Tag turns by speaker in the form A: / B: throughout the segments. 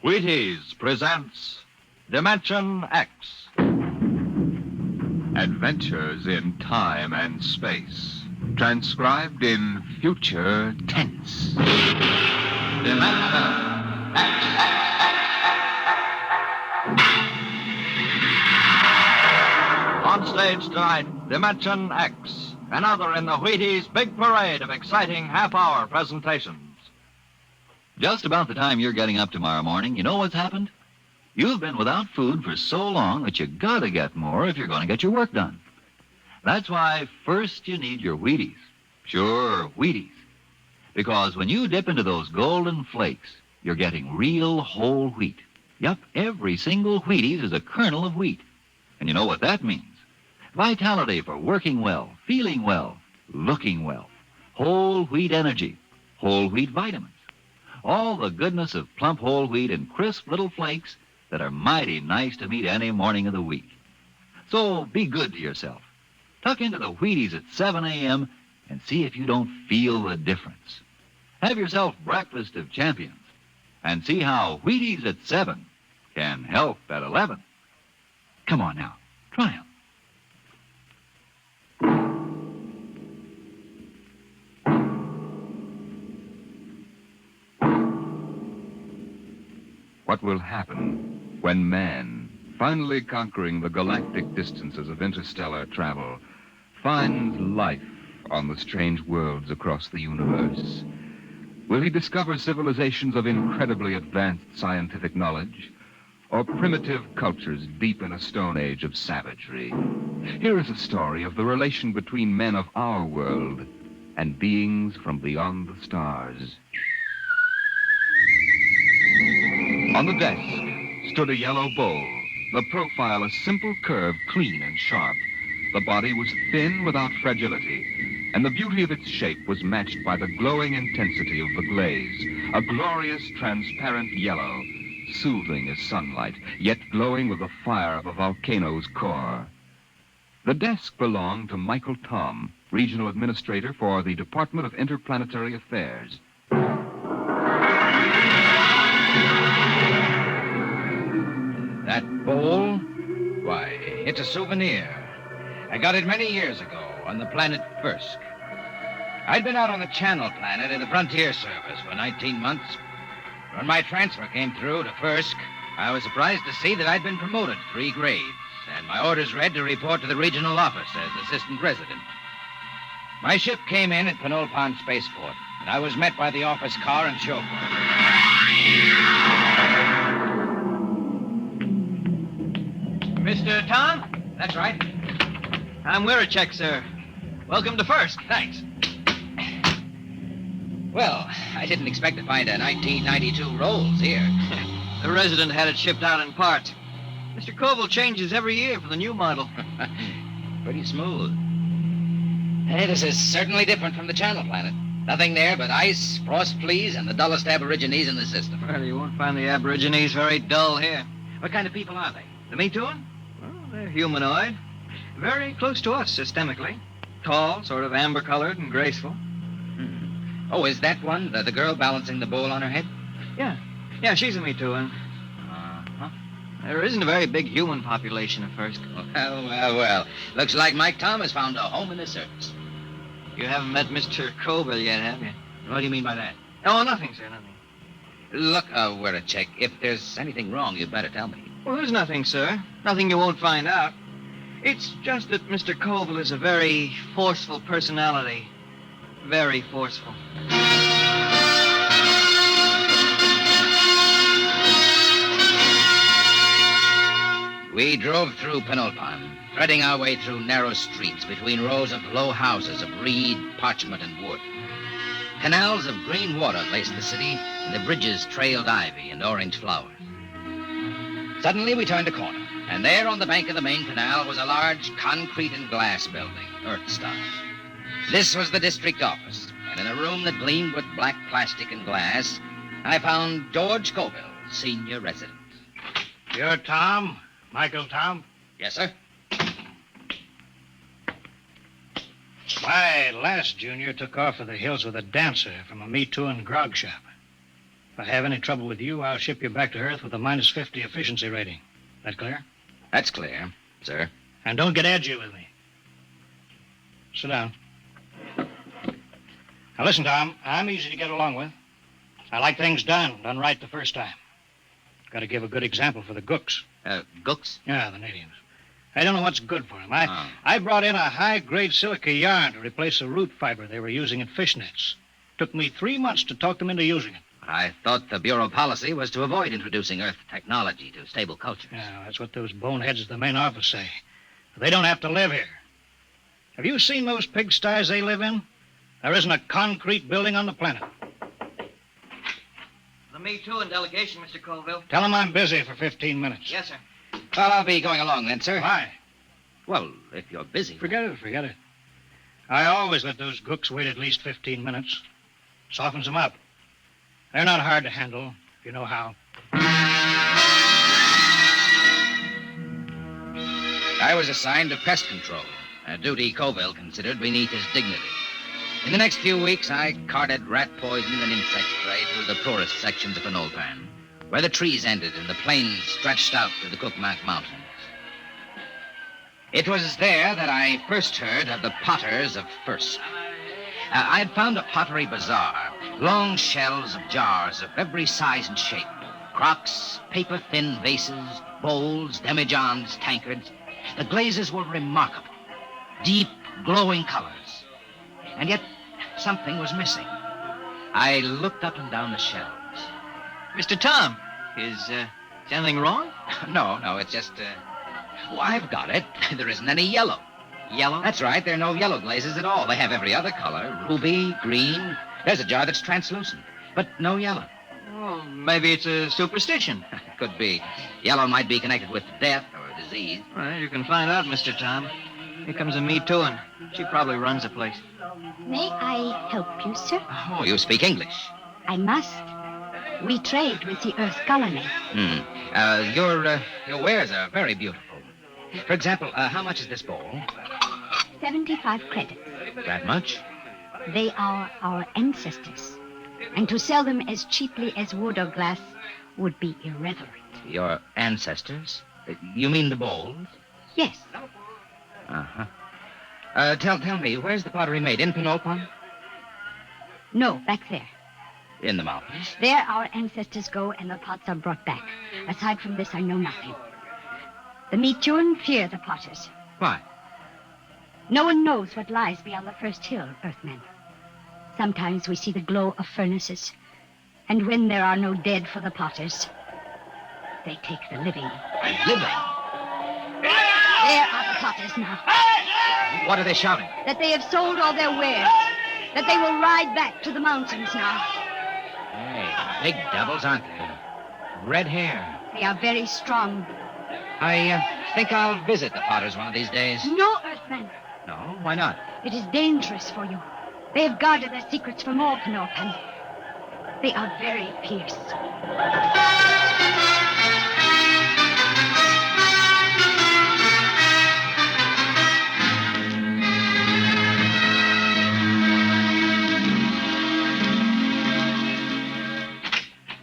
A: Wheaties presents Dimension X.
B: Adventures in time and space. Transcribed in future tense.
A: Dimension X. On stage tonight, Dimension X. Another in the Wheaties' big parade of exciting half-hour presentations.
C: Just about the time you're getting up tomorrow morning, you know what's happened? You've been without food for so long that you gotta get more if you're going to get your work done. That's why first you need your Wheaties. Sure, Wheaties. Because when you dip into those golden flakes, you're getting real whole wheat. Yup, every single Wheaties is a kernel of wheat. And you know what that means? Vitality for working well, feeling well, looking well. Whole wheat energy, whole wheat vitamins. All the goodness of plump whole wheat in crisp little flakes that are mighty nice to meet any morning of the week. So be good to yourself. Tuck into the Wheaties at 7 a.m. and see if you don't feel the difference. Have yourself breakfast of champions and see how Wheaties at 7 can help at 11. Come on now, try them.
B: What will happen when man, finally conquering the galactic distances of interstellar travel, finds life on the strange worlds across the universe? Will he discover civilizations of incredibly advanced scientific knowledge, or primitive cultures deep in a stone age of savagery? Here is a story of the relation between men of our world and beings from beyond the stars. On the desk stood a yellow bowl, the profile a simple curve, clean and sharp. The body was thin without fragility, and the beauty of its shape was matched by the glowing intensity of the glaze, a glorious transparent yellow, soothing as sunlight, yet glowing with the fire of a volcano's core. The desk belonged to Michael Tom, Regional Administrator for the Department of Interplanetary Affairs.
D: That bowl? Why, it's a souvenir. I got it many years ago on the planet Firsk. I'd been out on the Channel Planet in the Frontier Service for 19 months. When my transfer came through to Firsk, I was surprised to see that I'd been promoted 3 grades, and my orders read to report to the regional office as assistant resident. My ship came in at Penolpon Spaceport, and I was met by the office car and chauffeur.
E: Mr. Tom?
D: That's right.
E: I'm Wirachek, sir. Welcome to Firsk.
D: Thanks. Well, I didn't expect to find a 1992 Rolls here.
E: The resident had it shipped out in parts. Mr. Koval changes every year for the new model.
D: Pretty smooth. Hey, this is certainly different from the Channel Planet. Nothing there but ice, frost fleas, and the dullest aborigines in the system.
E: Well, you won't find the aborigines very dull here.
D: What kind of people are they?
E: The Metuan? Well, they're humanoid. Very close to us systemically. Tall, sort of amber-colored and graceful.
D: Oh, is that one, the girl balancing the bowl on her head?
E: Yeah, she's a Metuan.
D: Uh-huh.
E: There isn't a very big human population at Firsk.
D: Well. Looks like Mike Tom has found a home in the service.
E: You haven't met Mr. Koval yet, have you?
D: What do you mean by that?
E: Oh, nothing, sir, nothing.
D: Look, Wirachek, if there's anything wrong, you'd better tell me.
E: Well, there's nothing, sir. Nothing you won't find out. It's just that Mr. Koval is a very forceful personality. Very forceful.
D: We drove through Penolpon, threading our way through narrow streets between rows of low houses of reed, parchment, and wood. Canals of green water laced the city, and the bridges trailed ivy and orange flowers. Suddenly, we turned a corner, and there on the bank of the main canal was a large concrete and glass building, Earth-style. This was the district office, and in a room that gleamed with black plastic and glass, I found George Scoville, senior resident.
F: You're Tom? Michael Tom?
D: Yes, sir.
F: Why, last Junior took off for the hills with a dancer from a Me Too and grog shop. If I have any trouble with you, I'll ship you back to Earth with a minus 50 efficiency rating. That clear?
D: That's clear, sir.
F: And don't get edgy with me. Sit down. Now listen, Tom, I'm easy to get along with. I like things done right the first time. Got to give a good example for the gooks.
D: Gooks?
F: Yeah, the natives. I don't know what's good for them. I brought in a high-grade silica yarn to replace the root fiber they were using in fish nets. Took me 3 months to talk them into using it.
D: I thought the Bureau policy was to avoid introducing Earth technology to stable cultures.
F: Yeah, that's what those boneheads at the main office say. They don't have to live here. Have you seen those pigsties they live in? There isn't a concrete building on the planet.
E: The Me Too and delegation, Mr. Colville.
F: Tell them I'm busy for 15 minutes.
E: Yes, sir.
D: Well, I'll be going along then, sir.
F: Why?
D: Well, if you're busy.
F: Forget it. I always let those gooks wait at least 15 minutes. Softens them up. They're not hard to handle, if you know how.
D: I was assigned to pest control, a duty Colville considered beneath his dignity. In the next few weeks, I carted rat poison and insect spray through the poorest sections of Penolpan, where the trees ended and the plains stretched out to the Cookmac Mountains. It was there that I first heard of the potters of Firsk. I had found a pottery bazaar, long shelves of jars of every size and shape, crocks, paper-thin vases, bowls, demijohns, tankards. The glazes were remarkable, deep, glowing colors. And yet, something was missing. I looked up and down the shelves.
E: Mr. Tom, is anything wrong?
D: No, it's just, I've got it. There isn't any yellow.
E: Yellow?
D: That's right. There are no yellow glazes at all. They have every other color. Ruby, green. There's a jar that's translucent, but no yellow.
E: Well, maybe it's a superstition.
D: Could be. Yellow might be connected with death or disease.
E: Well, you can find out, Mr. Tom. Here comes a Me Too, and she probably runs the place.
G: May I help you, sir?
D: Oh, you speak English.
G: I must. We trade with the Earth colony.
D: Your wares are very beautiful. For example, how much is this bowl?
G: 75 credits.
D: That much?
G: They are our ancestors. And to sell them as cheaply as wood or glass would be irreverent.
D: Your ancestors? You mean the bowls?
G: Yes.
D: Uh-huh. Tell me, where's the pottery made? In Penolpan?
G: No, back there.
D: In the mountains?
G: There our ancestors go and the pots are brought back. Aside from this, I know nothing. The Metun fear the potters.
D: Why?
G: No one knows what lies beyond the first hill, Earthmen. Sometimes we see the glow of furnaces. And when there are no dead for the potters, they take the living.
D: Living?
G: There are the potters now.
D: What are they shouting?
G: That they have sold all their wares. That they will ride back to the mountains now.
D: Hey, big devils, aren't they? Red hair.
G: They are very strong.
D: I think I'll visit the potters one of these days.
G: No, Earthmen.
D: No? Why not?
G: It is dangerous for you. They have guarded their secrets from all Penolpan. They are very fierce.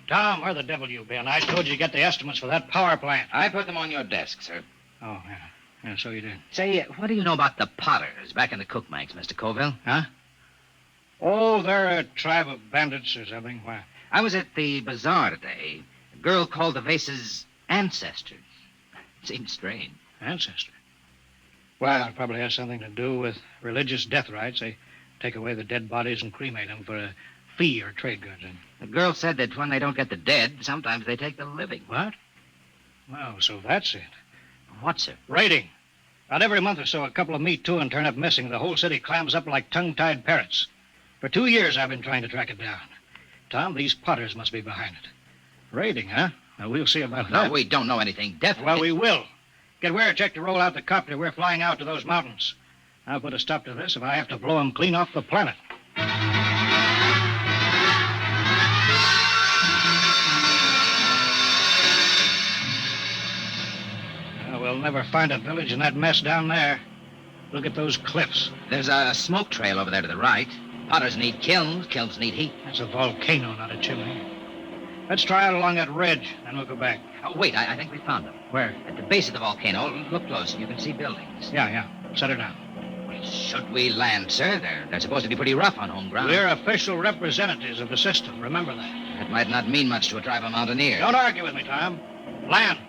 F: Tom, where the devil you been? I told you to get the estimates for that power plant.
D: I put them on your desk, sir.
F: Oh, yeah. Yeah, so you did.
D: Say, what do you know about the potters back in the Cookmacs, Mr. Colville?
F: Huh? Oh, they're a tribe of bandits or something. Why?
D: I was at the bazaar today. A girl called the vases ancestors. Seemed strange.
F: Ancestor. Well, it probably has something to do with religious death rites. They take away the dead bodies and cremate them for a fee or trade goods.
D: The girl said that when they don't get the dead, sometimes they take the living.
F: What? Well, so that's it.
D: What, sir?
F: Raiding. About every month or so, a couple of Me Too and turn up missing. The whole city clams up like tongue-tied parrots. For 2 years, I've been trying to track it down. Tom, these potters must be behind it. Raiding, huh? Now, we'll see about
D: No,
F: that.
D: we don't know anything definitely.
F: Well, we will. Get Werecheck to roll out the copter. We're flying out to those mountains. I'll put a stop to this if I have to blow them clean off the planet. We'll never find a village in that mess down there. Look at those cliffs.
D: There's a smoke trail over there to the right. Potters need kilns. Kilns need heat.
F: That's a volcano, not a chimney. Let's try out along that ridge, then we'll go back.
D: Wait, I think we found them.
F: Where?
D: At the base of the volcano. Look close, and you can see buildings.
F: Yeah. Set her down.
D: Should we land, sir? They're supposed to be pretty rough on home ground.
F: We're official representatives of the system. Remember that.
D: That might not mean much to a tribe of mountaineers.
F: Don't argue with me, Tom. Land.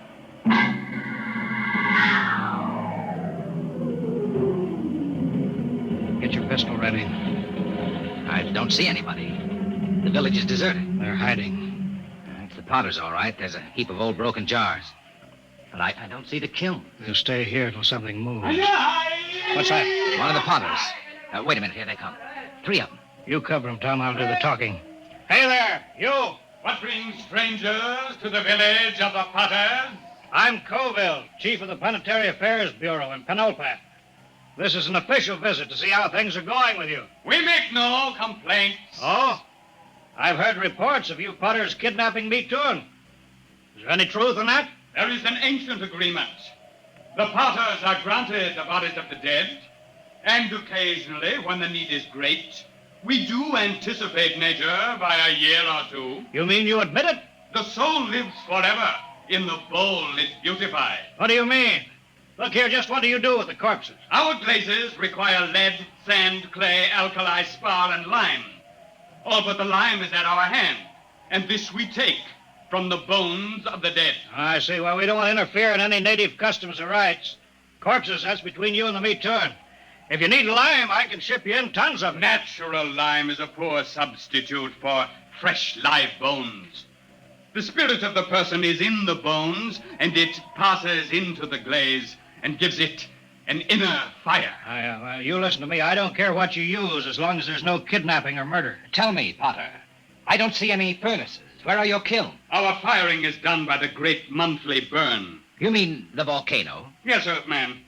F: Get your pistol ready.
D: I don't see anybody. The village is deserted.
F: They're hiding.
D: It's the Potters, all right. There's a heap of old broken jars. But I don't see the kiln.
F: We'll stay here till something moves. What's that?
D: One of the Potters. Wait a minute. Here they come. 3 of them.
F: You cover them, Tom. I'll do the talking. Hey there, you!
H: What brings strangers to the village of the Potters?
F: I'm Colville, chief of the Planetary Affairs Bureau in Penulpat. This is an official visit to see how things are going with you.
H: We make no complaints.
F: Oh? I've heard reports of you Potters kidnapping me, too. Is there any truth in that?
H: There is an ancient agreement. The Potters are granted the bodies of the dead, and occasionally, when the need is great, we do anticipate nature by a year or 2.
F: You mean you admit it?
H: The soul lives forever in the bowl it beautifies.
F: What do you mean? Look here, just what do you do with the corpses?
H: Our glazes require lead, sand, clay, alkali, spar, and lime. All but the lime is at our hand, and this we take from the bones of the dead.
F: I see. Well, we don't want to interfere in any native customs or rights. Corpses, that's between you and the meat turn. If you need lime, I can ship you in tons of it.
H: Natural lime is a poor substitute for fresh live bones. The spirit of the person is in the bones, and it passes into the glaze and gives it an inner fire.
F: Well, you listen to me. I don't care what you use as long as there's no kidnapping or murder.
D: Tell me, Potter. I don't see any furnaces. Where are your kilns?
H: Our firing is done by the great monthly burn.
D: You mean the volcano?
H: Yes, Earthman.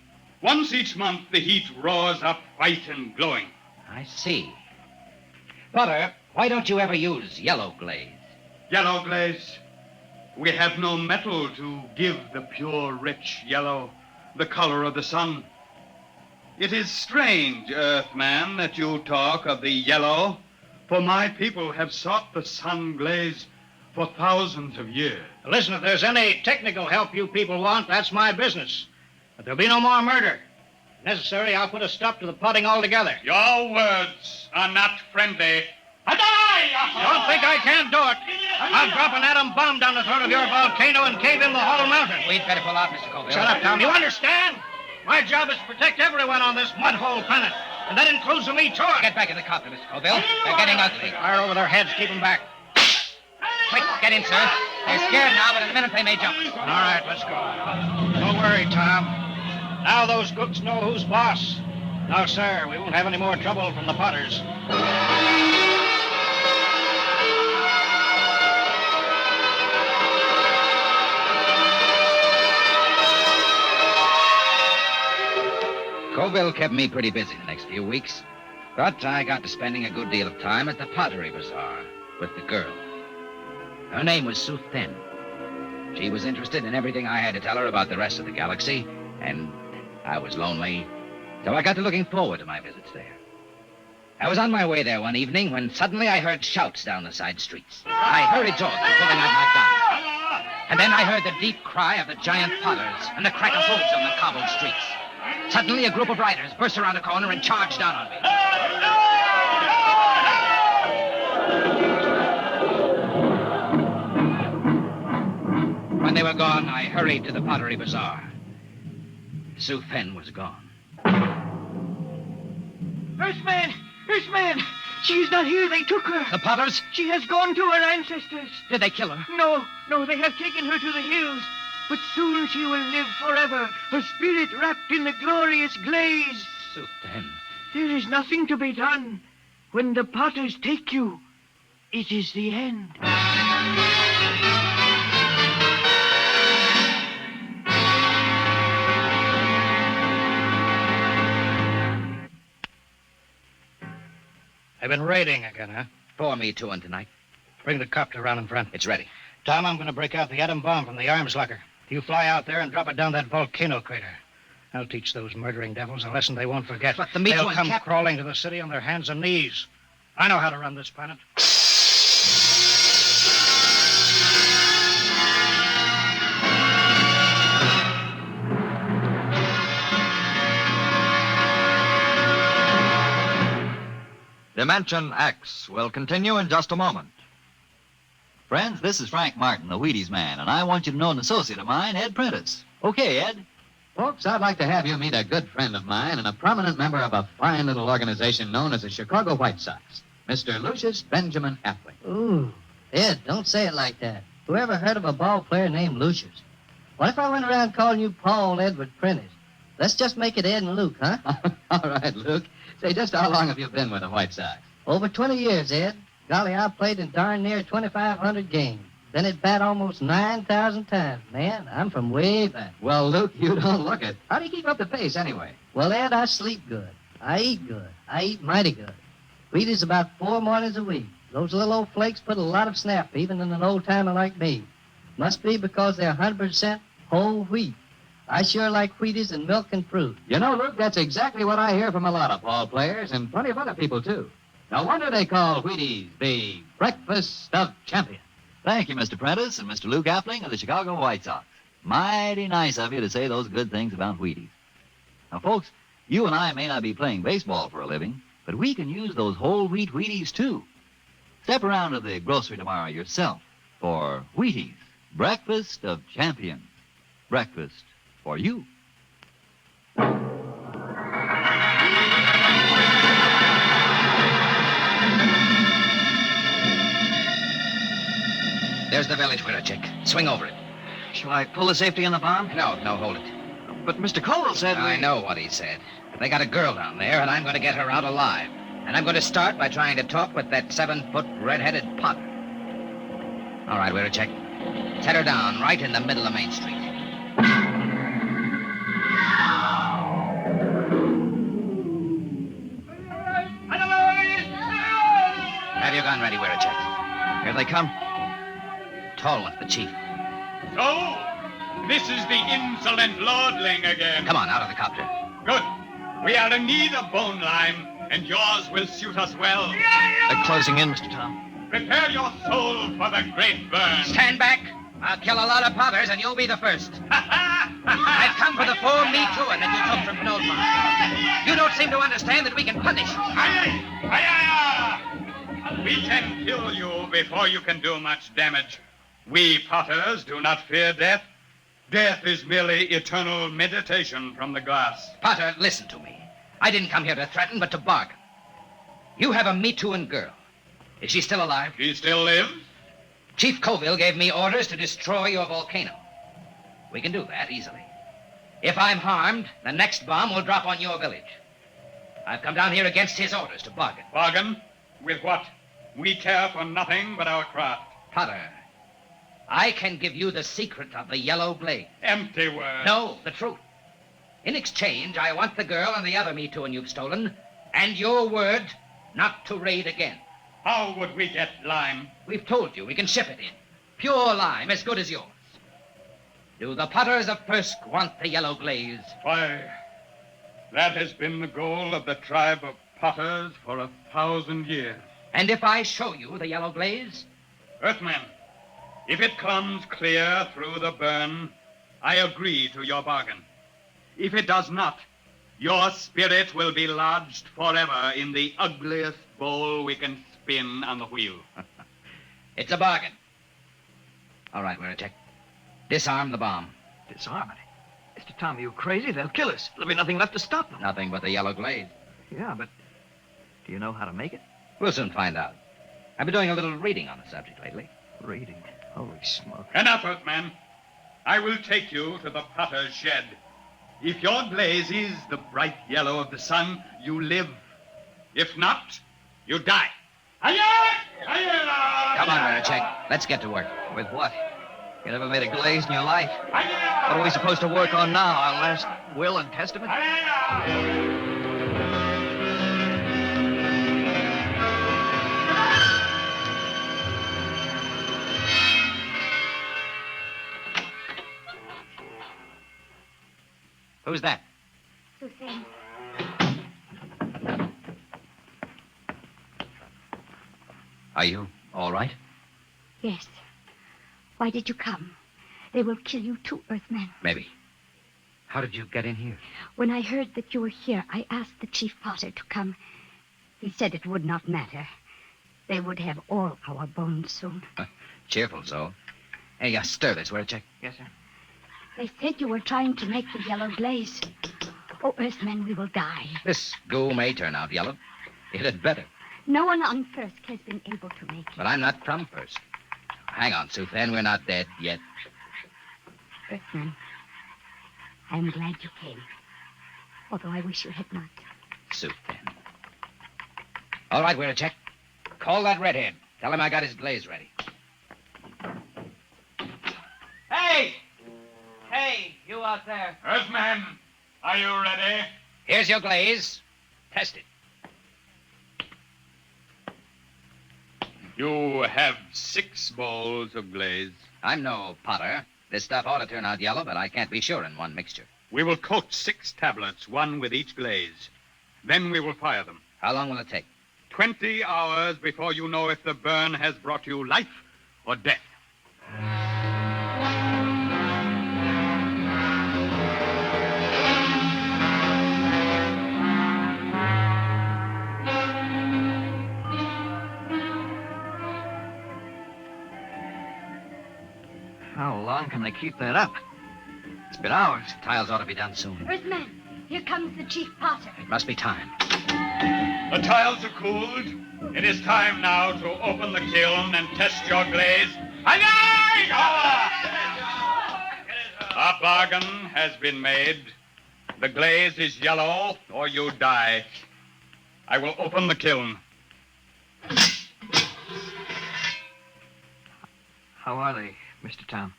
H: Once each month, the heat roars up white and glowing.
D: I see. Potter, why don't you ever use yellow glaze?
H: Yellow glaze? We have no metal to give the pure, rich yellow, the color of the sun. It is strange, Earthman, that you talk of the yellow, for my people have sought the sun glaze for thousands of years.
F: Listen, if there's any technical help you people want, that's my business. But there'll be no more murder. If necessary, I'll put a stop to the plotting altogether.
H: Your words are not friendly.
F: Don't think I can't do it. I'll drop an atom bomb down the throat of your volcano and cave in the whole mountain.
D: We'd better pull out, Mr. Colville.
F: Shut up, Tom. You understand? My job is to protect everyone on this mud-hole planet. And that includes the meat too.
D: Get back in the copter, Mr. Colville. They're getting ugly.
F: Fire over their heads. Keep them back.
D: Quick, get in, sir. They're scared now, but in a minute they may jump.
F: All right, let's go. Don't worry, Tom. Now those gooks know who's boss. No, sir, we won't have any more trouble from the Potters.
D: Colville kept me pretty busy the next few weeks. But I got to spending a good deal of time at the pottery bazaar with the girl. Her name was Sue Thin. She was interested in everything I had to tell her about the rest of the galaxy, and I was lonely, so I got to looking forward to my visits there. I was on my way there one evening when suddenly I heard shouts down the side streets. I hurried toward them, pulling out my gun. And then I heard the deep cry of the giant potters and the crack of hooves on the cobbled streets. Suddenly, a group of riders burst around a corner and charged down on me. When they were gone, I hurried to the pottery bazaar. Sue Fenn was gone.
E: Earthman! Earthman! She is not here. They took her.
D: The potters?
E: She has gone to her ancestors.
D: Did they kill her?
E: No, they have taken her to the hills. But soon she will live forever, her spirit wrapped in the glorious glaze.
D: Sue Fenn.
E: There is nothing to be done. When the Potters take you, it is the end.
F: They've been raiding again, huh?
D: Pour me two in tonight.
F: Bring the copter around in front.
D: It's ready.
F: Tom, I'm going to break out the atom bomb from the arms locker. You fly out there and drop it down that volcano crater. I'll teach those murdering devils a lesson they won't forget.
D: But the meat
F: They'll
D: one,
F: come
D: Cap-
F: crawling to the city on their hands and knees. I know how to run this planet.
A: Dimension X will continue in just a moment.
C: Friends, this is Frank Martin, the Wheaties man, and I want you to know an associate of mine, Ed Prentice. Okay, Ed.
I: Folks, I'd like to have you meet a good friend of mine and a prominent member of a fine little organization known as the Chicago White Sox, Mr. Lucius Benjamin Appling.
J: Ooh, Ed, don't say it like that. Whoever heard of a ball player named Lucius? What if I went around calling you Paul Edward Prentice? Let's just make it Ed and Luke, huh?
I: All right, Luke. Say, just how long have you been with the White Sox?
J: Over 20 years, Ed. Golly, I played in darn near 2,500 games. Been at bat almost 9,000 times. Man, I'm from way back.
I: Well, Luke, you don't look it. How do you keep up the pace, anyway?
J: Well, Ed, I sleep good. I eat good. I eat mighty good. Wheaties about 4 mornings a week. Those little old flakes put a lot of snap, even in an old-timer like me. Must be because they're 100% whole wheat. I sure like Wheaties and milk and fruit.
I: You know, Luke, that's exactly what I hear from a lot of ball players and plenty of other people, too. No wonder they call Wheaties the breakfast of champions.
C: Thank you, Mr. Prentice and Mr. Luke Appling of the Chicago White Sox. Mighty nice of you to say those good things about Wheaties. Now, folks, you and I may not be playing baseball for a living, but we can use those whole wheat Wheaties, too. Step around to the grocery tomorrow yourself for Wheaties, breakfast of champions. Breakfast for you.
D: There's the village, Wirachek. Swing over it.
E: Shall I pull the safety in the bomb?
D: No, hold it.
E: But Mr. Cole said
D: I know what he said. They got a girl down there, and I'm going to get her out alive. And I'm going to start by trying to talk with that 7-foot red-headed Potter. All right, Wirachek. Set her down right in the middle of Main Street. Have your gun ready, Wirachek.
E: Here they come.
D: Tall one's the chief.
H: So, this is the insolent lordling again.
D: Come on, out of the copter.
H: Good. We are in need of bone lime, and yours will suit us well.
E: They're closing in, Mr. Tom.
H: Prepare your soul for the great burn.
D: Stand back. I'll kill a lot of Potters, and you'll be the first. I've come for the 4 Me Too that you took from Penultman. You don't seem to understand that we can punish.
H: Aye, aye, aye, aye. We can kill you before you can do much damage. We Potters do not fear death. Death is merely eternal meditation from the glass.
D: Potter, listen to me. I didn't come here to threaten, but to bargain. You have a Me Too girl. Is she still alive?
H: She still lives?
D: Chief Colville gave me orders to destroy your volcano. We can do that easily. If I'm harmed, the next bomb will drop on your village. I've come down here against his orders to bargain.
H: Bargain? With what? We care for nothing but our craft.
D: Potter, I can give you the secret of the yellow blade.
H: Empty words.
D: No, the truth. In exchange, I want the girl and the other Me Too you've stolen, and your word not to raid again.
H: How would we get lime?
D: We've told you we can ship it in. Pure lime, as good as yours. Do the Potters of Firsk want the yellow glaze?
H: Why, that has been the goal of the tribe of Potters for 1,000 years.
D: And if I show you the yellow glaze?
H: Earthman, if it comes clear through the burn, I agree to your bargain. If it does not, your spirit will be lodged forever in the ugliest bowl we can spin on the wheel.
D: It's a bargain. All right, Wirachek. Disarm the bomb.
E: Disarm it. Mr. Tom, are you crazy? They'll kill us. There'll be nothing left to stop them.
D: Nothing but the yellow glaze.
E: Yeah, but do you know how to make it?
D: We'll soon find out. I've been doing a little reading on the subject lately.
E: Reading. Holy smoke.
H: Enough, Earthman. I will take you to the Potter's shed. If your glaze is the bright yellow of the sun, you live. If not, you die.
D: Come on, Wirachek. Let's get to work.
E: With what? You never made a glaze in your life? What are we supposed to work on now? Our last will and testament?
D: Who's that?
G: Suzanne.
D: Are you all right?
G: Yes. Why did you come? They will kill you too, Earthman.
D: Maybe. How did you get in here?
G: When I heard that you were here, I asked the Chief Potter to come. He said it would not matter. They would have all our bones soon.
D: Cheerful soul. Hey, stir this, will you, Chick?
E: Yes, sir.
G: They said you were trying to make the yellow glaze. Oh, Earthman, we will die.
D: This goo may turn out yellow. It had better.
G: No one on Firsk has been able to make it.
D: But I'm not from Firsk. Hang on, Suthan. We're not dead yet.
G: Earthman, I'm glad you came. Although I wish you had not.
D: Suthan. All right, we're a check. Call that redhead. Tell him I got his glaze ready.
E: Hey! Hey, you out there.
H: Earthman, are you ready?
D: Here's your glaze. Test it.
H: You have 6 bowls of glaze.
D: I'm no potter. This stuff ought to turn out yellow, but I can't be sure in one mixture.
H: We will coat 6 tablets, one with each glaze. Then we will fire them.
D: How long will it take?
H: 20 hours before you know if the burn has brought you life or death.
E: How long can they keep that up? It's been hours.
D: Tiles ought to be done soon.
G: Earthman, here comes the chief potter.
D: It must be time.
H: The tiles are cooled. It is time now to open the kiln and test your glaze. A bargain has been made. The glaze is yellow, or you die. I will open the kiln.
E: How are they, Mr. Tom?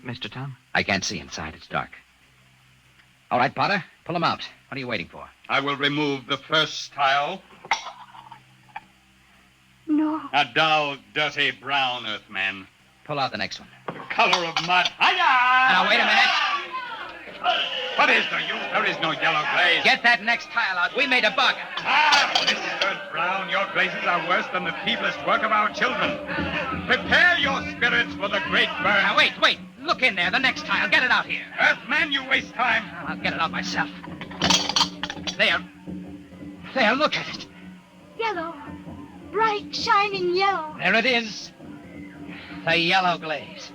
E: Mr. Tom?
D: I can't see inside. It's dark. All right, Potter, pull them out. What are you waiting for?
H: I will remove the first tile.
G: No.
H: A dull, dirty brown, Earthman.
D: Pull out the next one.
H: Color of mud.
D: Now, wait a minute.
H: What is the use? There is no yellow glaze.
D: Get that next tile out. We made a bargain.
H: Mr. Brown, your glazes are worse than the feeblest work of our children. Prepare your spirits for the great burn.
D: Now, wait. Look in there. The next tile. Get it out here.
H: Earthman, you waste time.
D: I'll get it out myself. There. Look at it.
G: Yellow. Bright, shining yellow.
D: There it is. The yellow glaze.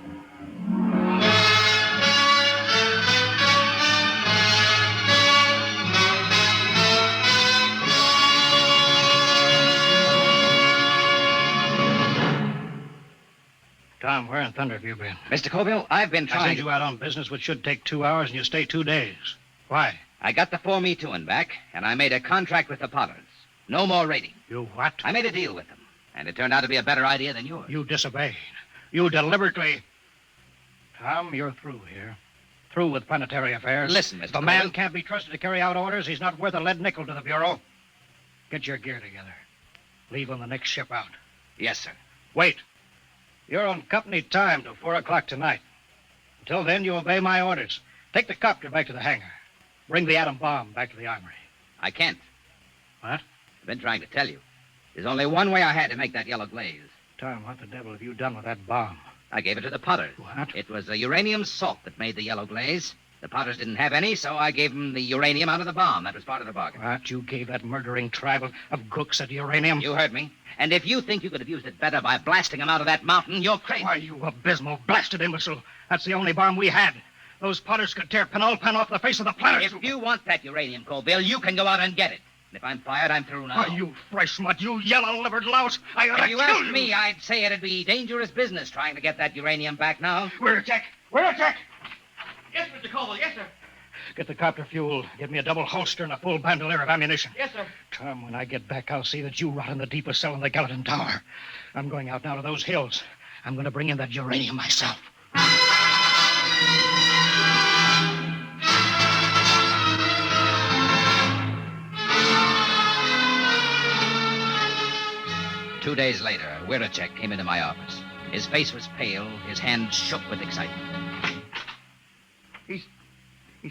F: Tom, where in thunder have you been?
D: Mr. Colville, I've been
F: I
D: trying
F: sent you out on business which should take 2 hours, and you stay 2 days. Why?
D: I got the 4-me-2 back, and I made a contract with the Potters. No more raiding.
F: You what?
D: I made a deal with them, and it turned out to be a better idea than yours.
F: You disobeyed. You deliberately... Tom, you're through here. Through with planetary affairs.
D: Listen, Mr.
F: If a man
D: Colville.
F: can't be trusted to carry out orders, he's not worth a lead nickel to the Bureau. Get your gear together. Leave on the next ship out.
D: Yes, sir.
F: Wait. You're on company time till 4 o'clock tonight. Until then, you obey my orders. Take the copter back to the hangar. Bring the atom bomb back to the armory.
D: I can't.
F: What?
D: I've been trying to tell you. There's only one way I had to make that yellow glaze.
F: Tom, what the devil have you done with that bomb?
D: I gave it to the Potters.
F: What?
D: It was the uranium salt that made the yellow glaze. The Potters didn't have any, so I gave them the uranium out of the bomb. That was part of the bargain.
F: What? You gave that murdering tribe of gooks that uranium?
D: You heard me. And if you think you could have used it better by blasting them out of that mountain, you're crazy.
F: Why, you abysmal, blasted imbecile. That's the only bomb we had. Those Potters could tear Penulpan off the face of the planet.
D: If you want that uranium, Colville, you can go out and get it. And if I'm fired, I'm through now.
F: Why, you fresh mutt, you yellow-livered louse. I ought to
D: If you
F: kill
D: asked
F: you.
D: me, I'd say it'd be dangerous business trying to get that uranium back now.
F: We're a check. We're a check.
E: Yes, Mr. Colville. Yes, sir.
F: Get the copter fuel. Give me a double holster and a full bandolier of ammunition.
E: Yes, sir.
F: Tom, when I get back, I'll see that you rot in the deepest cell in the Gallatin Tower. I'm going out now to those hills. I'm going to bring in that uranium myself.
D: 2 days later, Wiracek came into my office. His face was pale, his hands shook with excitement.
E: He's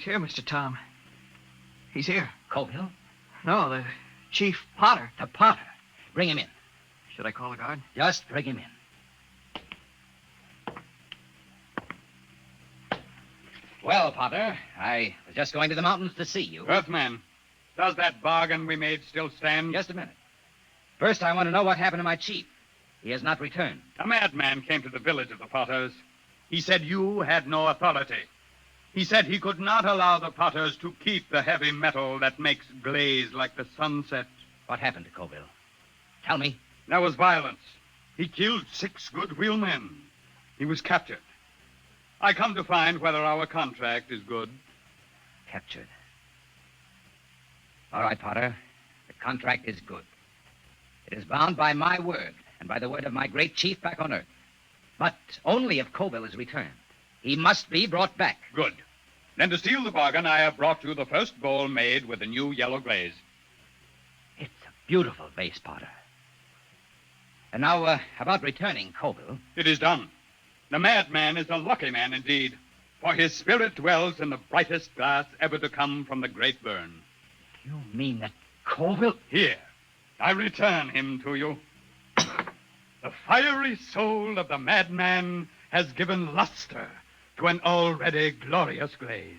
E: here, Mr. Tom. He's here.
D: Colville?
E: No, the Chief Potter.
D: The Potter. Bring him in.
E: Should I call the guard?
D: Just bring him in. Well, Potter, I was just going to the mountains to see you.
H: Earthman, Does that bargain we made still stand?
D: Just a minute. First, I want to know what happened to my chief. He has not returned.
H: A madman came to the village of the Potters. He said you had no authority. He said he could not allow the Potters to keep the heavy metal that makes glaze like the sunset.
D: What happened to Colville? Tell me.
H: There was violence. He killed 6 good wheelmen. He was captured. I come to find whether our contract is good.
D: Captured. All right, Potter. The contract is good. It is bound by my word and by the word of my great chief back on Earth. But only if Colville is returned. He must be brought back.
H: Good. Then to seal the bargain, I have brought you the first bowl made with the new yellow glaze.
D: It's a beautiful vase, Potter. And now, about returning Colville.
H: It is done. The madman is a lucky man indeed, for his spirit dwells in the brightest glass ever to come from the great burn.
D: You mean that Colville...
H: Here, I return him to you. The fiery soul of the madman has given luster to an already glorious glaze.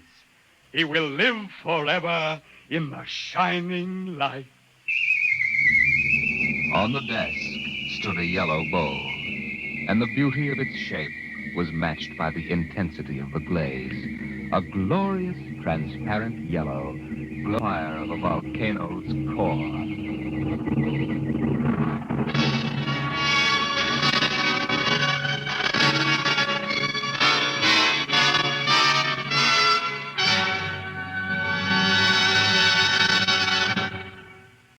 H: He will live forever in the shining light.
B: On the desk stood a yellow bowl, and the beauty of its shape was matched by the intensity of the glaze. A glorious, transparent yellow, fire of a volcano's core.